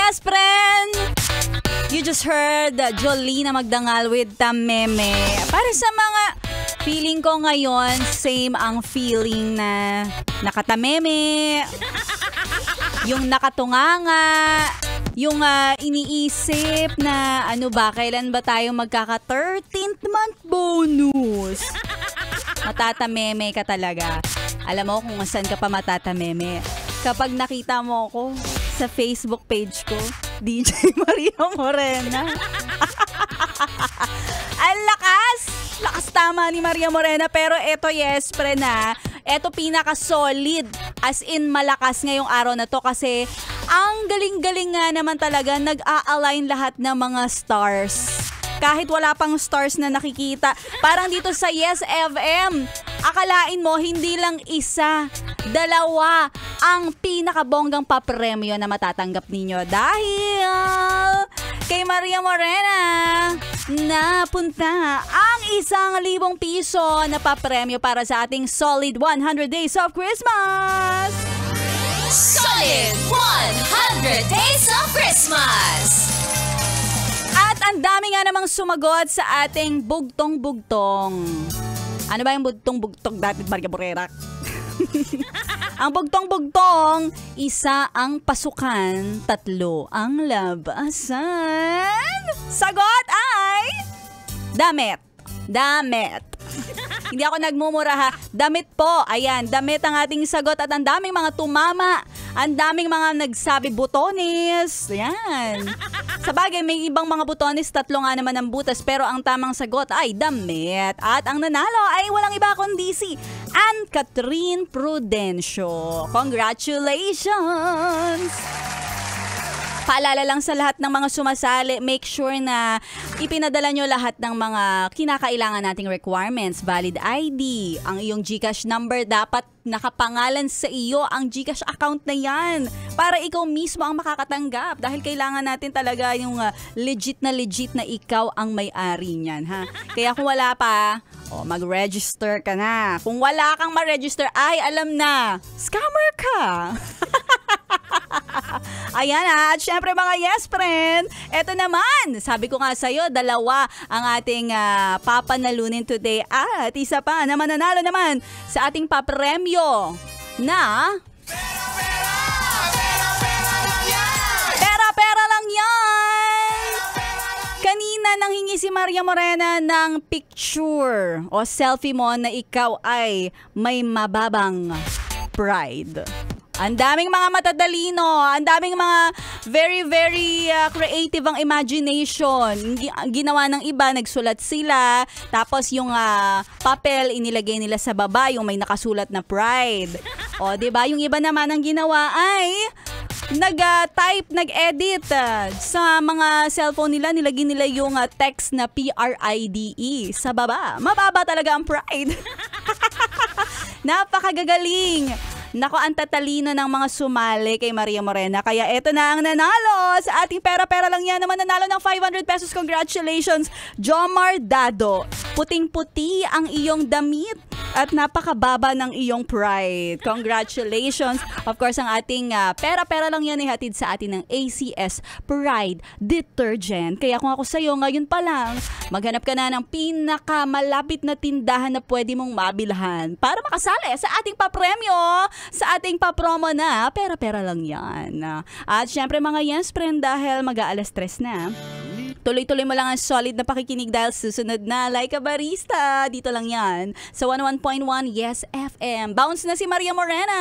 yes, friend! You just heard Jolina Magdangal with Tameme. Para sa mga feeling ko ngayon, same ang feeling na nakatameme, yung nakatunganga, yung iniisip na ano ba, kailan ba tayo magkaka 13th month bonus. Matatameme ka talaga. Alam mo kung saan ka pa matatameme. Kapag nakita mo ako sa Facebook page ko, DJ Maria Morena. Ang lakas! Lakas tama ni Maria Morena. Pero eto, yes, pre na. Eto pinaka-solid. As in, malakas ngayong araw na to kasi ang galing-galing nga naman talaga. Nag-a-align lahat ng mga stars. Kahit wala pang stars na nakikita. Parang dito sa Yes FM, akalain mo hindi lang isa, dalawa ang pinakabonggang papremyo na matatanggap ninyo dahil kay Maria Morena napunta ang 1,000 piso na papremyo para sa ating Solid 100 Days of Christmas. Solid 100 Days of Christmas! At ang dami nga namang sumagot sa ating bugtong-bugtong. Ano ba yung bugtong-bugtong dati, Maria Morena? Ang bugtong-bugtong, 1 ang pasukan, 3 ang labasan. Sagot ay damit. Damit. Hindi ako nagmumura ha. Damit po. Ayan, damit ang ating sagot at ang daming mga tumama. Ang daming mga nagsabi butones. Ayan. Sabagay, may ibang mga butones, 3 nga naman ang butas. Pero ang tamang sagot ay damit. At ang nanalo ay walang iba kundi si Ann Catherine Prudencio. Congratulations! Paalala lang sa lahat ng mga sumasali, make sure na ipinadala nyo lahat ng mga kinakailangan nating requirements. Valid ID, ang iyong GCash number, dapat nakapangalan sa iyo ang GCash account na yan para ikaw mismo ang makakatanggap dahil kailangan natin talaga yung legit na ikaw ang may-ari niyan, ha? Kaya kung wala pa, mag-register ka na. Kung wala kang ma-register, ay alam na, scammer ka. Ayan at syempre mga yes friend, eto naman, sabi ko nga sa'yo, 2 ang ating papanalunin today at isa pa na mananalo naman sa ating papremyo na pera lang yan. Kanina nanghingi si Maria Morena ng picture o selfie mo na ikaw ay may mababang pride. Ang daming mga matadalino, ang daming mga very creative ang imagination. Ginawa ng iba, nagsulat sila, tapos yung papel inilagay nila sa baba, yung may nakasulat na pride. O, 'di ba? Yung iba naman ang ginawa ay nag-type, nag-edit sa mga cellphone nila, nilagay nila yung text na PRIDE sa baba. Mababa talaga ang pride. Napakagagaling. Nako, ang tatalino ng mga sumali kay Maria Morena. Kaya eto na ang nanalo sa ating pera lang yan. Naman nanalo ng 500 pesos. Congratulations, Jomar Dado. Puting-puti ang iyong damit at napakababa ng iyong pride. Congratulations. Of course, ang ating pera lang yan ihatid sa atin ng ACS Pride Detergent. Kaya kung ako sa'yo ngayon pa lang, maghanap ka na ng pinakamalapit na tindahan na pwede mong mabilhan para makasali sa ating papremyo, sa ating papromo na pera lang yan. At syempre mga yes friend, dahil mag-aalas 3 na, tuloy-tuloy mo lang ang solid na pakikinig dahil susunod na Like a Barista. Dito lang yan sa 101.1 Yes FM. Bounce na si Maria Morena.